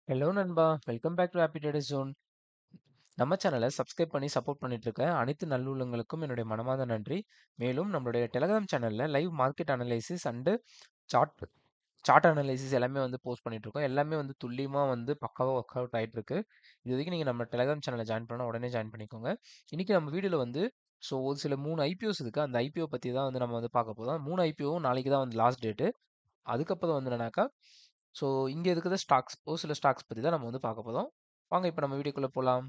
Hello நண்பா! Welcome back to happy traders zone. நம்ம சேனலை சப்ஸ்கிரைப் பண்ணி சப்போர்ட் பண்ணிட்டு இருக்க அனைத்து நல்லுள்ளங்களுக்கும் என்னுடைய மனமார்ந்த நன்றி. மேலும் நம்மளுடைய டெலகிராம் சேனல்ல live market analysis and chart chart analysis எல்லாமே வந்து போஸ்ட் பண்ணிட்டு இருக்கோம். எல்லாமே வந்து துல்லியமா வந்து பக்காவா ஒர்க் அவுட் ஆயிட்டு இருக்கு. இது வரைக்கும் நீங்க நம்ம டெலகிராம் சேனலை ஜாயின் பண்ணா உடனே ஜாயின் பண்ணிக்கோங்க. இன்னைக்கு நம்ம வீடியோல வந்து ஒரு சில 3 ஐபிஓஸ் இருக்கு. அந்த ஐபிஓ பத்தி தான் வந்து நம்ம வந்து பார்க்க போறோம். 3 ஐபிஓவும் நாளைக்கு தான் வந்து லாஸ்ட் டேட்டு. அதுக்கப்புறம் வந்து என்னன்னாக்கா ஸோ இங்க இருக்கிற ஸ்டாக்ஸ் ஒரு சில ஸ்டாக்ஸ் பத்தி தான் நம்ம வந்து பார்க்க போறோம். வாங்க இப்போ நம்ம வீடியோக்குள்ள போலாம்.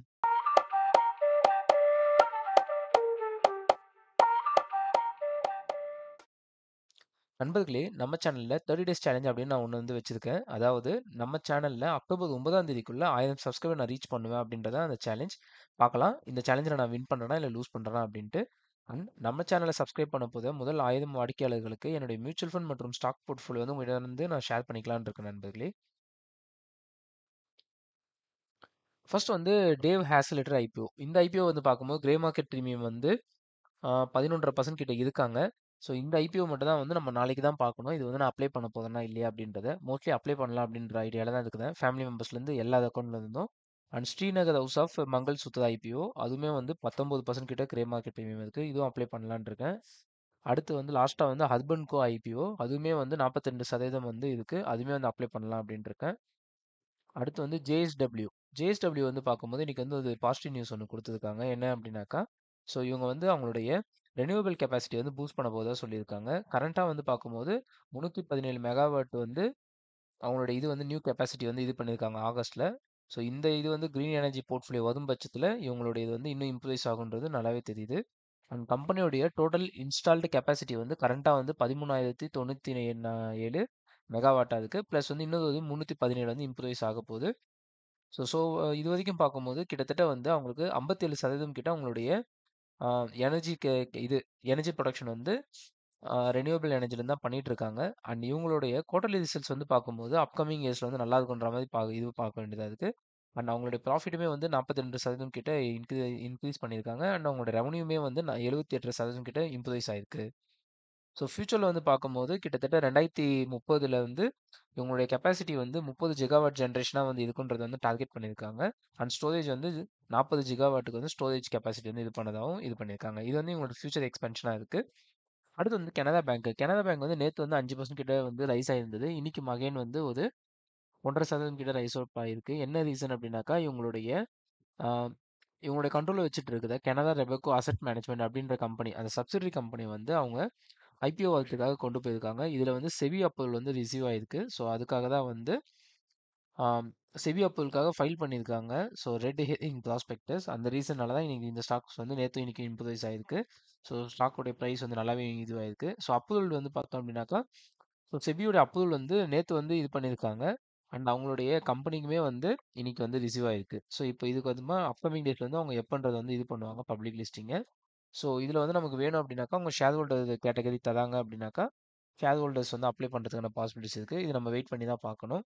நண்பர்களே, நம்ம சேனல்ல 30 டேஸ் சேலஞ்ச் அப்படின்னு நான் ஒன்று வந்து வச்சிருக்கேன். அதாவது நம்ம சேனல்ல அக்டோபர் 9ஆம் தேதிக்குள்ள 1000 சப்ஸ்கிரைபர் நான் ரீச் பண்ணுவேன் அப்படின்றத அந்த சேலஞ்ச். பார்க்கலாம் இந்த சேலஞ்சில் நான் வின் பண்றேனா இல்லை லூஸ் பண்றேனா அப்படின்ட்டு. நம்ம சேனலை சப்ஸ்கிரைப் பண்ண போது முதல் 1000 வாடிக்கையாளர்களுக்கு என்னுடைய மியூச்சுவல் ஃபண்ட் மற்றும் ஸ்டாக் போர்ட்ஃபோலியோ வந்து உங்களிடம் வந்து நான் ஷேர் பண்ணிக்கலாம்னு இருக்கேன் நண்பர்களே. ஃபர்ஸ்ட் வந்து டேவ் ஹேசலிட்டர் ஐபிஓ. இந்த ஐபிஓ வந்து பார்க்கும்போது கிரே மார்க்கெட் பிரீமியம் வந்து 11.5% கிட்ட இருக்காங்க. ஸோ இந்த ஐபிஓ மட்டும் தான் வந்து நம்ம நாளைக்கு தான் பார்க்கணும். இது வந்து நான் அப்ளை பண்ண போறேனா இல்லையா அப்படின்றத. மோஸ்ட்லி அப்ளை பண்ணலாம் அப்படின்ற ஐடியால தான் இருக்கிறேன். ஃபேமிலி மெம்பர்ஸ்லேருந்து எல்லா அக்கௌண்ட்ல இருந்தும். And Shringar House of Mangalsutra IPO அதுவுமே வந்து 19% கிட்ட கிரே மார்க்கெட் பிரீமியம் இருக்கு. இதுவும் அப்ளை பண்ணலான்னு இருக்கேன். அடுத்து வந்து லாஸ்டா வந்து ஹஸ்பண்ட் கோ ஐபிஓ அதுவுமே வந்து 42% வந்து இருக்கு. அதுவுமே வந்து அப்ளை பண்ணலாம் அப்படின்னு இருக்கேன். அடுத்து வந்து ஜேஎஸ்டபிள்யூ. ஜேஎஸ்டபிள்யூ வந்து பார்க்கும்போது இன்னைக்கு வந்து ஒரு பாசிட்டிவ் நியூஸ் ஒன்று கொடுத்துருக்காங்க. என்ன அப்படின்னாக்கா, இவங்க வந்து அவங்களுடைய ரெனியூவபிள் கெப்பாசிட்டி வந்து பூஸ்ட் பண்ண போதா சொல்லியிருக்காங்க. கரண்ட்டாக வந்து பார்க்கும்போது 317 மெகாவாட் வந்து அவங்களோட இது வந்து நியூ கெப்பாசிட்டி வந்து இது பண்ணியிருக்காங்க ஆகஸ்ட்ல. இந்த இது வந்து கிரீன் எனர்ஜி போர்ட்ஃபோலியோ வரும் பட்சத்தில் இவங்களுடைய இது வந்து இன்னும் இம்ப்ரூவைஸ் ஆகுன்றது நல்லாவே தெரியுது. அண்ட் கம்பெனியோடைய டோட்டல் இன்ஸ்டால்டு கெப்பாசிட்டி வந்து கரண்ட்டாக வந்து 13,097 மெகாவாட்டா இருக்கு. ப்ளஸ் வந்து இன்னொரு வந்து 317 வந்து இம்ப்ரூவைஸ் ஆக போகுது. ஸோ ஸோ இது வரைக்கும் பார்க்கும்போது கிட்டத்தட்ட வந்து அவங்களுக்கு 57% கிட்ட அவங்களுடைய எனர்ஜி இது எனர்ஜி ப்ரொடக்ஷன் வந்து ரெனியூவபிள் எனர்ஜிலேருந்து தான் பண்ணிட்டு இருக்காங்க. அண்ட் இவங்களுடைய குவார்டர்லி ரிசல்ட்ஸ் வந்து பார்க்கும்போது அப்கமிங் இயர்ஸ்ல வந்து நல்லா இருக்குன்ற மாதிரி இது பார்க்க வேண்டியதா இருக்கு. அண்ட் அவங்களுடைய ப்ராஃபிட்டுமே வந்து 42% கிட்ட இன்க்ரீஸ் பண்ணியிருக்காங்க. அண்ட் அவங்களோட ரெவன்யூமே வந்து 78% கிட்ட இம்ப்ரூவைஸ் ஆயிருக்கு. ஃபியூச்சர்ல வந்து பார்க்கும்போது கிட்டத்தட்ட 2030ல வந்து இவங்களுடைய கெப்பாசிட்டி வந்து 30 ஜிகாவாட் ஜென்ரேஷனா வந்து இருக்குன்றத வந்து டார்கெட் பண்ணியிருக்காங்க. அண்ட் ஸ்டோரேஜ் வந்து 40 ஜிகாவாட்டுக்கு வந்து ஸ்டோரேஜ் கெப்பாசிட்டி வந்து இது பண்ணதாகவும் இது பண்ணியிருக்காங்க. இது வந்து இவங்களோட ஃபியூச்சர் எக்ஸ்பென்ஷனா இருக்கு. அடுத்து வந்து கனரா பேங்க். கனரா பேங்க் வந்து நேத்து வந்து 5% கிட்ட வந்து ரைஸ் ஆயிருந்தது. இன்னைக்கு அகைன் வந்து ஒரு 1.5% கிட்ட ரைஸ் அவுட் ஆயிருக்கு. என்ன ரீசன் அப்படின்னாக்கா ஆஹ், இவங்களுடைய கண்ட்ரோல்ல வச்சுட்டு இருக்கிற கனரா ரெபெக்கோ அசெட் மேனேஜ்மெண்ட் அப்படின்ற கம்பெனி அந்த சப்சிடரி கம்பெனி வந்து அவங்க ஐபிஓ வரதுக்காக கொண்டு போயிருக்காங்க. இதுல வந்து செபி அப்ரூவல் வந்து ரிசீவ் ஆயிருக்கு. அதுக்காக தான் வந்து செபி அப்ரூவலுக்காக ஃபைல் பண்ணியிருக்காங்க. ரெட் ஹெரிங் ப்ராஸ்பெக்டஸ் அந்த ரீசனால தான் இன்னைக்கு இந்த ஸ்டாக்ஸ் வந்து நேற்று இன்னைக்கு இம்ப்ரூவைஸ் ஆயிருக்கு. ஸ்டாக்கோடைய ப்ரைஸ் வந்து நல்லாவே இதுவாயிருக்கு. அப்ரூவல் வந்து பார்த்தோம் அப்படின்னாக்கா செபியோட அப்ரூவல் வந்து நேற்று வந்து இது பண்ணியிருக்காங்க. அண்ட் அவங்களுடைய கம்பெனிக்குமே வந்து இன்னைக்கு வந்து ரிசீவ் ஆயிருக்கு. இப்போ இதுக்கு வந்து அப்கமிங் டேட்ல வந்து அவங்க எப்பன்றதை வந்து இது பண்ணுவாங்க பப்ளிக் லிஸ்டிங்க. இதுல வந்து நமக்கு வேணும் அப்படின்னாக்கா உங்க ஷேர் ஹோல்டர் கேட்டகரி தராங்க அப்படின்னாக்கா ஷேர் ஹோல்டர்ஸ் வந்து அப்ளை பண்றதுக்கான பாசிபிலிட்டிஸ் இருக்கு. இது நம்ம வெயிட் பண்ணி தான் பார்க்கணும்.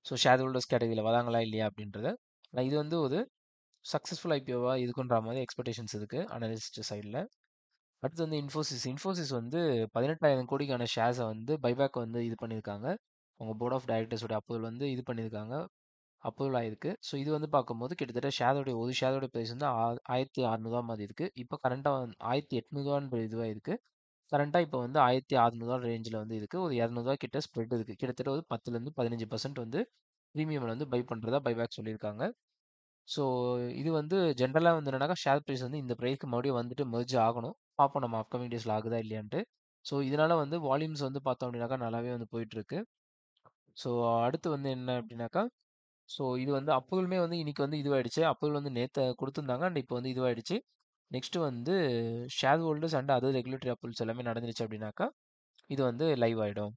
ஷேர் ஹோல்டர்ஸ் கேட்டகரியில் வராங்களா இல்லையா அப்படின்றத. ஆனால் இது வந்து ஒரு சக்ஸஸ்ஃபுல் ஐபிஓவா இருக்குன்ற மாதிரி எக்ஸ்பெக்டேஷன்ஸ் இருக்கு அனலிஸ்ட் சைடில். அடுத்து வந்து இன்ஃபோசிஸ் வந்து 18,000 கோடிக்கான ஷேர்ஸை வந்து பைபேக் வந்து இது பண்ணியிருக்காங்க. அவங்க போர்ட் ஆஃப் டைரக்டர்ஸோட அப்ரூவல் வந்து இது பண்ணியிருக்காங்க. அப்ரூவல் ஆயிருக்கு. இது வந்து பார்க்கும்போது கிட்டத்தட்ட ஒரு ஷேரோட பிரைஸ் வந்து 1600 மாதிரி இருக்கு. இப்போ கரண்டாக 1800 இதுவாக இருக்கு. கரண்ட்டாக இப்போ வந்து 1600 ரேஞ்சில் வந்து இருக்கு. ஒரு 200 கிட்ட ஸ்ப்ரெட் இருக்கு. கிட்டத்தட்ட ஒரு 10லேருந்து 15% வந்து ப்ரீமியமில் வந்து பை பண்ணுறதா பைபேக் சொல்லியிருக்காங்க. ஸோ இது வந்து ஜென்ரலாக வந்து என்னன்னாக்கா ஷேர் ப்ரைஸ் வந்து இந்த ப்ரைஸ்க்கு மறுபடியும் வந்துட்டு மெர்ஜ் ஆகணும். பார்ப்போம் நம்ம அப்கமிங் டேஸில் ஆகுதா இல்லையான்ட்டு. இதனால வந்து வால்யூம்ஸ் வந்து பார்த்தோம் அப்படின்னாக்கா நல்லாவே வந்து போயிட்டு இருக்கு. ஸோ அடுத்து வந்து என்ன அப்படின்னாக்கா இது வந்து அப்ரூவலுமே வந்து இன்னைக்கு வந்து இதுவாயிடுச்சு. அப்ரூவல் வந்து நேற்று கொடுத்துருந்தாங்க. அண்ட் இப்போ வந்து இதுவாயிடுச்சு. நெக்ஸ்ட் வந்து share holders and other regulatory approvals எல்லாமே நடந்துருச்சு அப்படின்னாக்கா இது வந்து லைவ் ஆயிடும்.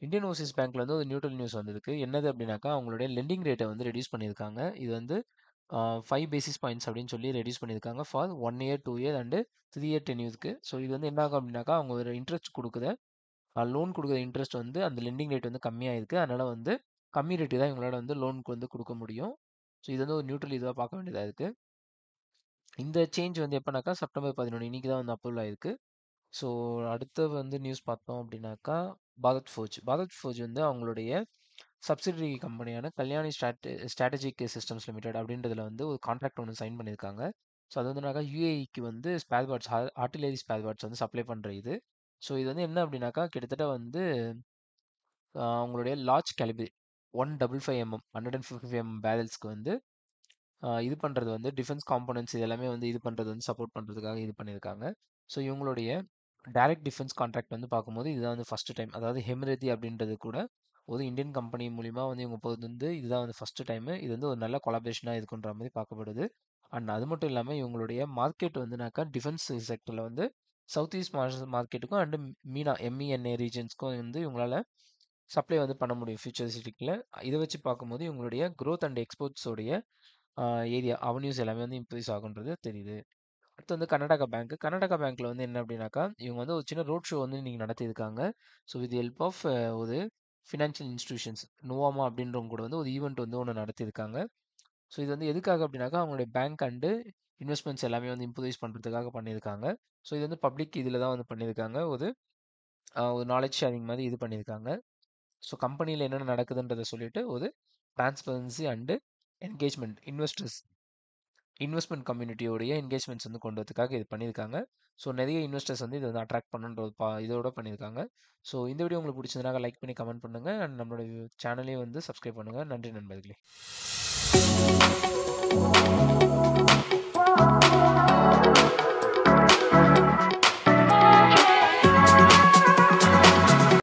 இந்தியன் ஓவர்சீஸ் பேங்க்ல வந்து ஒரு நியூட்ரல் நியூஸ் வந்திருக்கு. என்னது அப்படின்னாக்கா அவங்களுடைய லெண்டிங் ரேட்டை வந்து ரெடியூஸ் பண்ணியிருக்காங்க. இது வந்து 5 பேசிஸ் பாயிண்ட்ஸ் அப்படின்னு சொல்லி ரெடியூஸ் பண்ணியிருக்காங்க for 1 year 2 year and 3 year டென்யூருக்கு. இது வந்து என்ன ஆகும் அப்படின்னாக்கா அவங்க ஒரு இன்ட்ரெஸ்ட் கொடுக்குற லோன் கொடுக்குற இன்ட்ரெஸ்ட் வந்து அந்த லெண்டிங் ரேட் வந்து கம்மியாக இருக்குது. அதனால வந்து கம்மி ரேட்டு தான் இவங்களால வந்து லோனுக்கு வந்து கொடுக்க முடியும். இது வந்து ஒரு நியூட்ரல் இதுவாக பார்க்க வேண்டியதாக இருக்குது. இந்த சேஞ்ச் வந்து எப்போனாக்கா செப்டம்பர் 11 இன்னைக்கு தான் வந்து அப்ரூவல் ஆயிருக்கு. அடுத்து வந்து நியூஸ் பார்த்தோம் அப்படின்னாக்கா பாரத் ஃபோர்ஜ் வந்து அவங்களுடைய சப்சிடரி கம்பெனியான கல்யாணி ஸ்ட்ராட்டஜிக் சிஸ்டம்ஸ் லிமிடெட் அப்படின்றதுல வந்து ஒரு கான்ட்ராக்ட் ஒன்று சைன் பண்ணியிருக்காங்க. ஸோ அது வந்துனாக்கா யூஏஇக்கு வந்து spare parts artillery spare parts வந்து சப்ளை பண்ணுற இது. ஸோ இது வந்து என்ன அப்படின்னாக்கா கிட்டத்தட்ட வந்து உங்களுடைய லார்ஜ் கேலிபர் 155 155 பேரல்ஸ்க்கு வந்து இது பண்ணுறது வந்து டிஃபென்ஸ் காம்போனன்ட்ஸ் இது எல்லாமே வந்து இது பண்ணுறது வந்து சப்போர்ட் பண்ணுறதுக்காக இது பண்ணியிருக்காங்க. ஸோ இவங்களுடைய டைரக்ட் டிஃபென்ஸ் கான்ட்ராக்ட் வந்து பார்க்கும்போது இதுதான் வந்து ஃபர்ஸ்ட் டைம். அதாவது ஹெம்ரெதி அப்படின்றது கூட ஒரு இந்தியன் கம்பெனி மூலிமா வந்து இவங்க போகிறது வந்து இதுதான் வந்து ஃபர்ஸ்ட் டைமு. இது வந்து ஒரு நல்ல கொலாபரேஷனாக இருக்குன்ற மாதிரி பார்க்கப்படுது. அண்ட் அது மட்டும் இல்லாமல் இவங்களுடைய மார்க்கெட் வந்துனாக்கா டிஃபென்ஸ் செக்டரில் வந்து சவுத் ஈஸ்ட் மார்க்கெட்டுக்கும் அண்டு மீனா எம்இஎன்ஏ ரீஜன்ஸ்க்கும் வந்து இவங்களால சப்ளை வந்து பண்ண முடியும் ஃபியூச்சரிஸ்டிக்கில். இதை வச்சு பார்க்கும்போது இவங்களுடைய growth அண்ட் எக்ஸ்போர்ட்ஸோடைய ஏரியா அவென்யூஸ் எல்லாமே வந்து இன்க்ரீஸ் ஆகுன்றது தெரியுது. அடுத்து வந்து கர்நாடகா பேங்க். கர்நாடகா பேங்க்ல வந்து என்ன அப்படின்னாக்கா இவங்க வந்து ஒரு சின்ன ரோட் ஷோ வந்து நீங்கள் நடத்தியிருக்காங்க. ஸோ வித் ஹெல்ப் ஆஃப் ஒரு ஃபினான்ஷியல் இன்ஸ்டிடியூஷன்ஸ் நோவாமா அப்படின்றவங்க கூட வந்து ஒரு ஈவெண்ட் வந்து ஒன்று நடத்தியிருக்காங்க. ஸோ இது வந்து எதுக்காக அப்படின்னாக்கா அவங்களுடைய பேங்க் அண்டு இன்வெஸ்ட்மெண்ட்ஸ் எல்லாமே வந்து இம்ப்ரூவைஸ் பண்ணுறதுக்காக பண்ணியிருக்காங்க. ஸோ இது வந்து பப்ளிக் இதில் தான் வந்து பண்ணியிருக்காங்க. ஒரு நாலேஜ் ஷேரிங் மாதிரி இது பண்ணியிருக்காங்க. ஸோ கம்பெனியில் என்னென்ன நடக்குதுன்றதை சொல்லிட்டு ஒரு டிரான்ஸ்பரன்சி அண்டு என்கேஜ்மெண்ட் இன்வெஸ்ட்மெண்ட் கம்யூனிட்டியோடைய என்கேஜ்மெண்ட்ஸ் வந்து கொண்டு வரதுக்காக இது பண்ணியிருக்காங்க. ஸோ நிறைய இன்வெஸ்டர்ஸ் வந்து இதை வந்து அட்ராக்ட் பண்ணுன்ற ஒரு இதோட பண்ணியிருக்காங்க. ஸோ இந்த வீடியோ உங்களுக்கு பிடிச்சதுனால லைக் பண்ணி கமெண்ட் பண்ணுங்கள் அண்ட் நம்மளோட சேனலையும் வந்து சப்ஸ்கிரைப் பண்ணுங்கள். நன்றி நண்பர்களே.